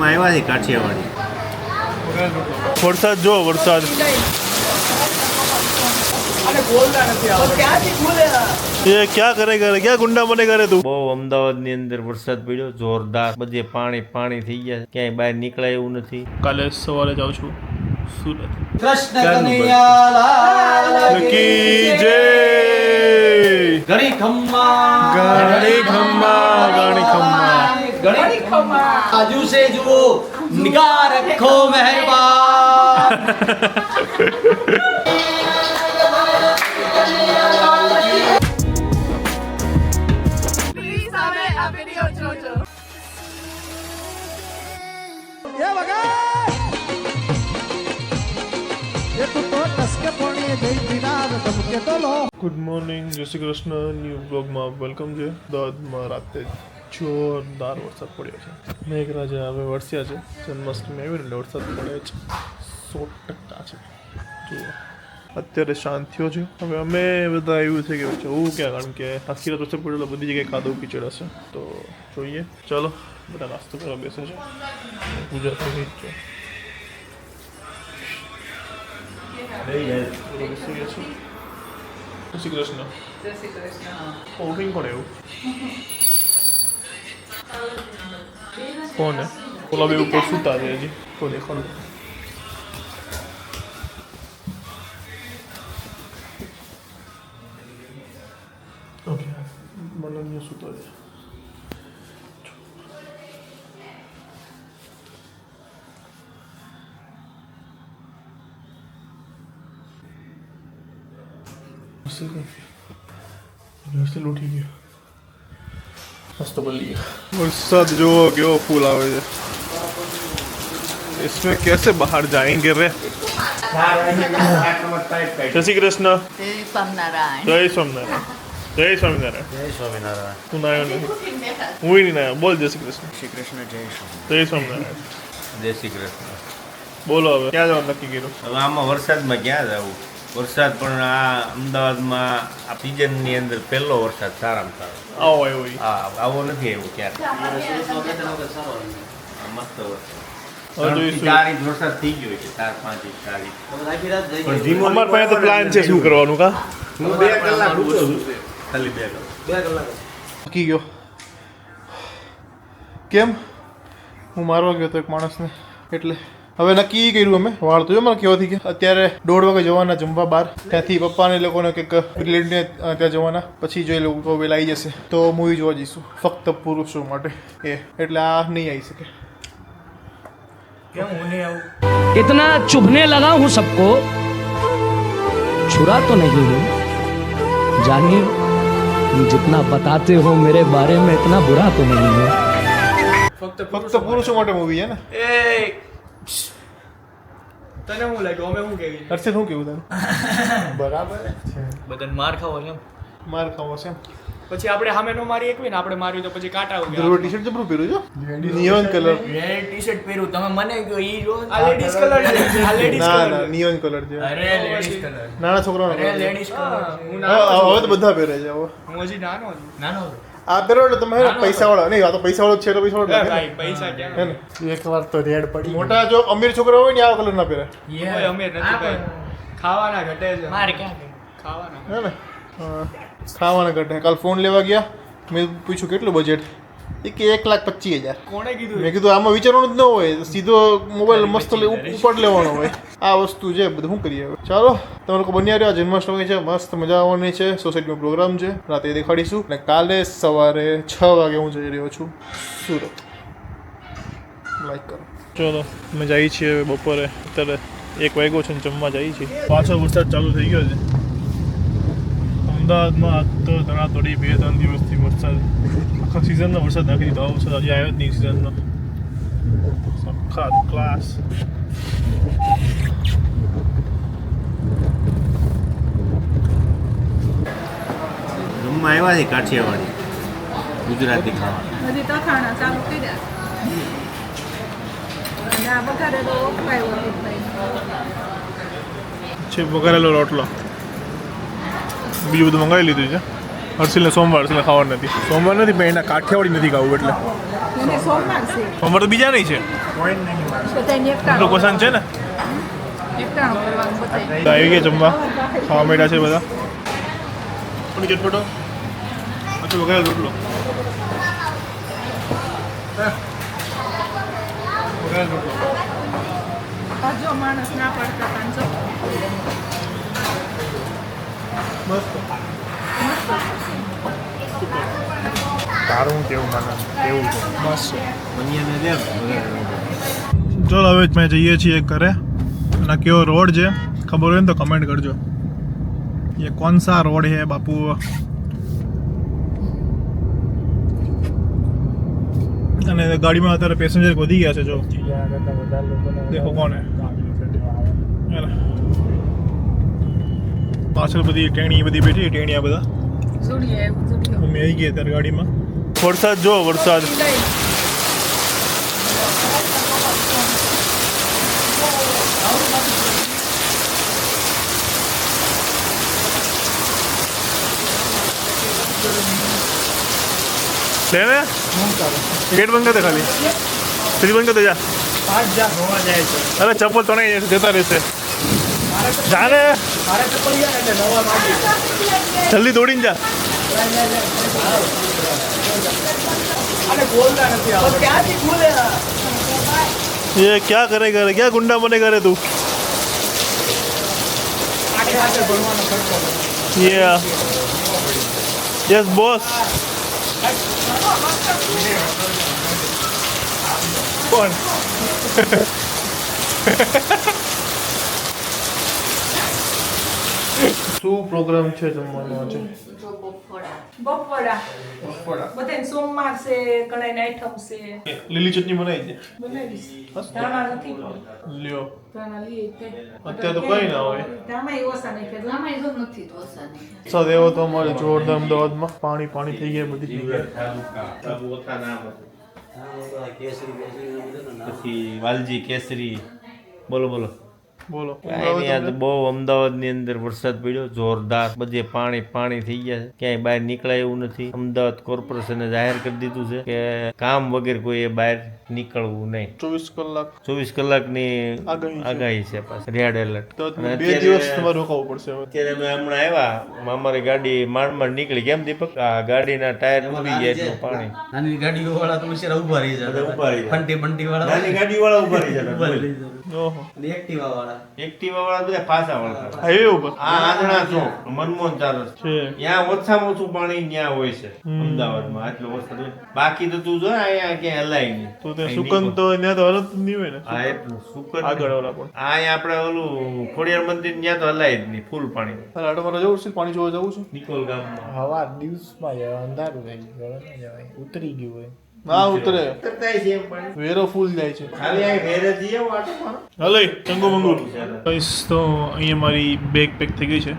જમવા આવ્યા છે કાઠિયાવાડી. વરસાદ જો વરસાદ ये क्या करेगा क्या गुंडा बनेगा रे તું? બહુ અમદાવાદની અંદર વરસાદ પડ્યો જોરદાર, બધે પાણી થઈ ગયા, ક્યાંય બહાર નીકળાય એવું નથી. કાલે સવારે જાઉં છું સુરત. કૃષ્ણ કનૈયા લાલ કી જય. ગણી ખમ્મા ગણી ખમ્મા ગણી ખમ્મા. ગણી ખમ્મા આજુ સે જુઓ નિગાહ રખો મહેરબાન. Please have a video, Jojo. Good morning, જય શ્રી કૃષ્ણ. ન્યૂ બ્લોગમાં વેલકમ છે. અમદાવાદમાં રાતે જોરદાર વરસાદ પડ્યો છે. મેઘરાજા હવે વરસ્યા છે. જન્માષ્ટમી આવી એટલે વરસાદ પડે છે 100% છે. જુઓ અત્યારે શાંત થયો છે. હવે અમે બધા એવું છે કે જવું ક્યાં, કારણ કે આખી રાત વરસાદ પડેલો, બધી જગ્યાએ કાદવ કીચડ હશે. તો જોઈએ, ચાલો બધા નાસ્તો કરવા બેસે છે. ગુજરાતની જ છે. જય શ્રી કૃષ્ણ. ઓપિંગ કોણ એવું કોણ ઓલા બે ઉપર સુતા છે હજી તો દેખાડો. ઓકે મને અહીંયા સુતા છે. ઉઠી ગયો, નાસ્તો કરી લીધો. વરસાદ જો કેવો ફૂલ આવે છે. इसमें कैसे बाहर जाएंगे रे. जय श्री कृष्ण. Jai Swaminarayan. जय स्वामीनारायण. जय स्वामीनारायण. જય સ્વામિનારાયણ. તું નાયો નહીં, હું નહીં નાયો. બોલ જય શ્રી કૃષ્ણ. શ્રી કૃષ્ણ. જય સ્વામિનારાયણ. જય સ્વામીનારાયણ. જય શ્રી કૃષ્ણ. બોલો હવે ક્યાં જવાનું નક્કી કર્યું? હવે આમાં વરસાદમાં ક્યાં જવું? વરસાદ પણ આ અમદાવાદમાં આ સિઝનની અંદર પહેલો વરસાદ સારામાં સારો. આવો આવ્યો ઈ. હા, આવો નથી આવ્યો ક્યારે. મસ્ત હવે જોઈશું. 4 ઇંચ વરસાદ થઈ ગયો છે, 4-5 ઇંચ 4 ઇંચ. પણ ધીમો અમારા પાસે તો પ્લાન છે શું કરવાનું. કા હું 2 કલાક ઉઠો છું, ખાલી 2 કલાક. થાકી ગયો. કેમ? હું મારવા ગયો હતો એક માણસને, એટલે હવે નક્કી કર્યું અમે. વાળ તો જો મને કેવાથી કે અત્યારે 1:30 વાગે જવાના જમવા બહાર. ત્યાંથી પપ્પાને લોકોને કંઈક રિલેટિવને ત્યાં જવાના, પછી જો એ લોકો વહેલા આવી જશે તો મૂવી જોવા જઈશું ફક્ત પુરુષો માટે. એટલે આ નહીં આવી શકે. इतना चुभने लगा हूं सबको, छुरा तो नहीं हूं, जानिए जितना बताते हो मेरे बारे में इतना बुरा तो नहीं है. ફક્ત પુરુષો માટે મૂવી છે ને. તને હું લાગ્યું અમે શું કેવી હર્ષિત શું કેવું તારું? બરાબર છે. બધાને માર ખાવો છે એમ. માર ખાવો છે એમ. પછી આપણે સામે નો મારી એકવી ને આપણે માર્યું તો પછી કાંટા ઉગ્યા. ધ્રુવ ટી-શર્ટ જબરું પહેર્યું છો, નિયોન કલર. રેડ ટી-શર્ટ પહેર્યું તમે મને કહો ઈ જો આ લેડીઝ કલર છે. આ લેડીઝ ના કલર ના નિયોન કલર છે. અરે લેડીઝ કલર. નાના છોકરાનો અરે colour છે. લેડીઝ કલર હું હવે તો બધા પહેરે છે. હવે હું હજી નાનો છું. નાનો આ પહેરો એટલે તમે પૈસા વાળા નહીં. આ તો પૈસા વાળો છે તો પૈસા વાળો ભાઈ પૈસા હે ક્યાં ને. એકવાર તો રેડ પડી. મોટા જો અમીર છોકરા હોય ને આ કલર ના પહેરે, કોઈ અમે નથી ભાઈ. ખાવાના ઘટે છે. મારે ક્યાં ખાવાના હે ને. ખાવાના ઘટે. કાલ ફોન લેવા ગયા, મેં પૂછ્યું કેટલું બજેટ, એ કે 1,25,000. કોણે કીધું મેં કીધું આમાં વિચારવાનું જ ન હોય, સીધો મોબાઈલ મસ્ત ઉપર લેવાનો હોય. આ વસ્તુ છે, બધું શું કરીએ હવે. ચાલો તમે લોકો બન્યા રહ્યો. જન્માષ્ટમી છે, મસ્ત મજા આવવાની છે. સોસાયટીમાં પ્રોગ્રામ છે, રાતે દેખાડીશું. અને કાલે સવારે 6 વાગે હું જઈ રહ્યો છું સુરત. લાઈક કરો. ચલો અમે જઈએ છીએ બપોરે. અત્યારે 1 વાગ્યો છે ને જમવા જઈએ છીએ. પાછો વરસાદ ચાલુ થઈ ગયો છે અમદાવાદમાં. તો ધડાધડી 2-3 દિવસથી વરસાદ, આખા સિઝનનો વરસાદ નાખી દીધો. આવો વરસાદ હજી આવ્યો જ નહીં સિઝનનો. સખત ક્લાસ. જમવા આવ્યા છે કાઠિયાવાડી, ગુજરાતી ખાવા. હજી તખાણા ચાલુ કર્યા અને આ વઘારેલો ઓખવાયો છે વઘારેલો રોટલો, બીજું બધું મંગાવી લીધું છે. હર્ષિલને સોમવાર ખાવાનું નથી. સોમવાર નથી પણ એના કાઠિયાવાડી નથી ખાવું એટલે. એને સોમવાર છે સોમવાર તો બીજા નહીં છે. બધાને એટલો પસંદ છે ને. એકટાણું કરવાનું બધાય. તો આવી ગયા જમવા ખાવા માંડ્યા છે બધા. પણ ચટપટો અચ્છા વઘારેલો રોટલો. વઘારેલો રોટલો. જો માણસ ના પડતા પાંચસો મસ્ત. તારું કેવું માને કેવું છે મસ્ત. ચલો હવે મેં જઈએ છીએ ઘરે. અને કેવો રોડ છે ખબર હોય ને તો કમેન્ટ કરજો. ये कौन सा रोड है बापू. અને ગાડીમાં અત્યારે પેસેન્જર વધી ગયા છે જો. દેખો કોણ હે. પાછળ બધી ટેણી બધી બેઠી ટેણીયા બધા. જોડીએ જોડીએ અમે આવી ગયા અત્યારે ગાડીમાં. વરસાદ જો વરસાદ. લેને गेट बंद कर दे खाली. सीढ़ी बंद कर दे जा. अरे चप्पल तो नहीं देता रहते. जाने जल्दी दौड़ी जा. ये क्या करेगा क्या गुंडा बनेगा रे तू. ये यस बॉस. કોણ શું પ્રોગ્રામ છે જમવાનો આજે. બપોરા બધાને સોમવાર છે કણાઈ આઈટમ છે લીલી ચટણી બનાવી છે. બનાવીશ ધાણા નથી લ્યો ધાણા લઈએ તે અત્યારે તો કઈ ના હોય. ધાણાય ઓછા નહીં કે ધાણાય જો નથી તો ઓછા નહીં. વરસાદ એવો તો અમારે જોરદાર અમદાવાદમાં પાણી પાણી થઈ ગયા બધી જગ્યાએ. પછી વાલજી કેસરી બોલો બોલો. બોલો કાંઈ નહીં, આ તો બહુ અમદાવાદની અંદર વરસાદ પડ્યો જોરદાર. બધે પાણી પાણી થઈ ગયા છે. ક્યાંય બહાર નીકળાય એવું નથી. અમદાવાદ કોર્પોરેશને જાહેર કરી દીધું છે કે કામ વગર કોઈએ બહાર નીકળવું નહીં. 24 કલાકની આગાહી આગાહી છે પાછી રેડ એલર્ટ. તો 2 દિવસ તમારે રોકાવું પડશે હવે. અત્યારે અમે હમણાં આવ્યા અમારી ગાડી માંડ માંડ નીકળી. કેમ દીપક? આ ગાડીના ટાયર તૂટી ગયા એટલું પાણી. નાની ગાડીઓ વાળા તો બિચારા ઉભા રહી જાય. ઉભા રહી જાય. ફંટી બંટી વાળા નાની ગાડી વાળા ઉભા રહી જાય. ઓહો અને એક્ટિવા વાળા એક્ટિવા વાળા બધા પાછા વળતા. હાઈવે ઉપર આ આંધણા ચોક મનમોહન ચાલસ છે. ત્યાં ઓછામાં ઓછું પાણી ત્યાં હોય છે અમદાવાદમાં. આટલો વરસાદ હોય. બાકી તો તું જો અહીંયા ક્યાંય હલાય નહીં. તો ત્યાં સુકન તો ત્યાં તો હાલત જ નહીં હોય ને. હા એટલું સુકર આગળ ઓલા પણ અહીંયા આપણે ઓલું ખોડિયાર મંદિર ત્યાં તો હલાય જ નહીં. ફૂલ પાણી તારે આટો મારે જવું છે પાણી જોવા જવું છે. નિકોલ ગામમાં હવા દિવસમાં અંધારું થઈ ગયું ઉતરી ગયું હોય. ના ઉતરે ઉતરતાય છે એમ પાણી. વેરો ફૂલ જાય છે. ખાલી આ ઘેરે જઈએ વાટો મારો. હલે ચંગુ મંગુ ગાઈસ તો અહીંયા મારી બેગ પેક થઈ ગઈ છે.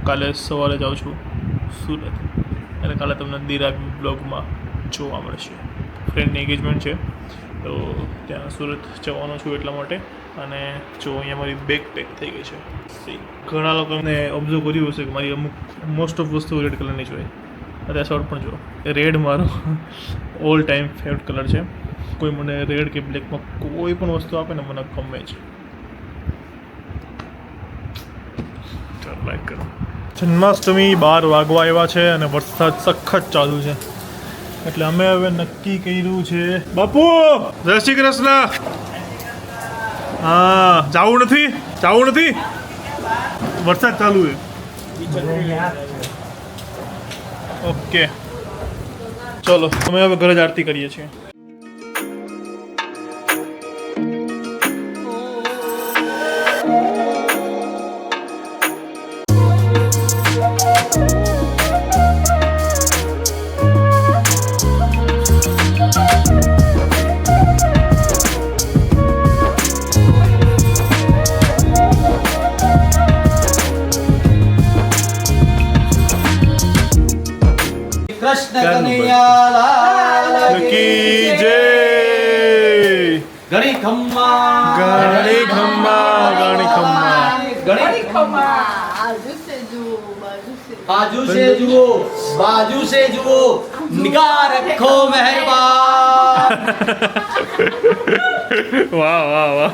કાલે સવારે જાઉં છું સુરત અને કાલે તમને દિરાગ બ્લોગમાં જોવા મળશે. ફ્રેન્ડની એન્ગેજમેન્ટ છે તો ત્યાં સુરત જવાનો છું એટલા માટે. અને જો અહીંયા મારી બેગ પેક થઈ ગઈ છે. ઘણા લોકોને ઓબ્ઝર્વ કર્યું હશે કે મારી અમુક મોસ્ટ ઓફ વસ્તુ રેડ કલરની જ હોય. અત્યારે શોર્ટ પણ જો રેડ મારો ઓલ ટાઈમ ફેવરેટ કલર છે. કોઈ મને રેડ કે બ્લેકમાં કોઈ પણ વસ્તુ આપે ને મને ગમે છે. ચાલો લાઈક કરો. જન્માષ્ટમી 12 વાગવા આવ્યા છે અને વરસાદ સખત ચાલુ છે એટલે અમે હવે નક્કી કર્યું છે. બાપુ જય શ્રી કૃષ્ણ. હા જાવું નથી વરસાદ ચાલુ છે. ઓકે ચલો અમે હવે ઘરે જ આરતી કરીએ છીએ. કૃષ્ણ કનૈયા લાલ કી જય. ગણી ખમ્મા ગાણી ખમ્મા ગણી ખમા આ જુસે જો બાજુ છે बाजू से जुओ, बाजू से जुओ, निगाह रखो मेहरबान। वाह वाह वाह